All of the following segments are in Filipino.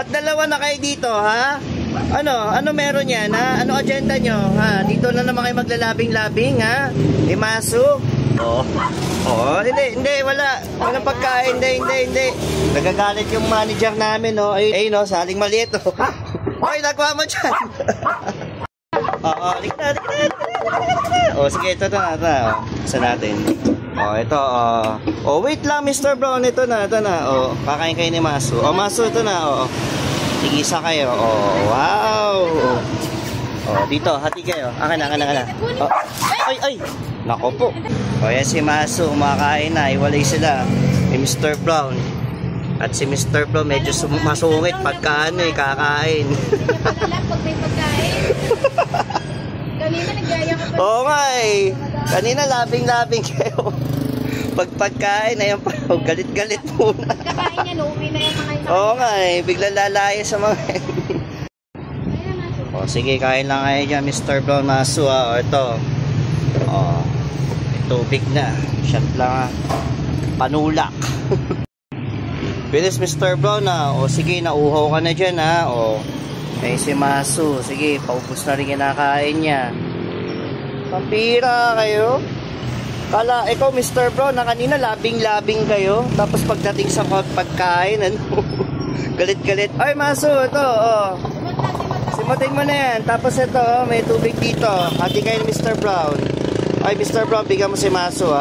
Ba't dalawa na kayo dito, ha? Ano meron yan, ha? Ano agenda nyo, ha? Dito na naman kayo maglalabing-labing, ha? Imaso? Oo, hindi, wala. Walang pagkain, hindi. Nagagalit yung manager namin, no? Ayun, no? Saling maliit, no? Ay, nagwa mo dyan. Oo, likta. Sige, ito na. Isa natin. Ito, wait lang, Mr. Brown. Ito na. Kakain kayo ni Masu. Masu, ito na, Tigisa kayo. Wow. Dito, hati kayo. Akin na. Ay. Nako po. Yan si Masu, kumakain na. Iwalay sila. Ni Mr. Brown. At si Mr. Brown medyo masungit pagka kakain. Pag may pagkain. Kanina nagyaya ka pa. Oo nga Kanina labing-labing kayo. Pagkain, ayan pa. Galit-galit muna. Kakain niya, uuwi na yung mga Oo nga bigla lalaya sa mga sige, kain lang kayo dyan, Mr. Brown, Masu, ito. Tubig na. Shot lang, panulak. Bilis, Mr. Brown, sige, nauhaw ka na dyan, si Masu, sige, paubos na rin kinakain niya. Pampira kayo. Kala, ikaw, Mr. Brown, na kanina labing-labing kayo. Tapos pagdating sa pagkain, galit-galit. Ay, Masu, ito, simutin mo na yan. Tapos ito, may tubig dito. Hati kayo ni Mr. Brown. Ay, Mr. Brown, bigyan mo si Masu,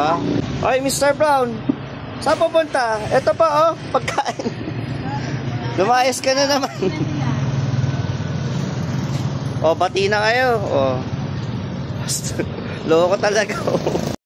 Ay, Mr. Brown, saan pupunta? Ito pa, pagkain. Lumayas ka na naman. Bati na kayo. Loko talaga,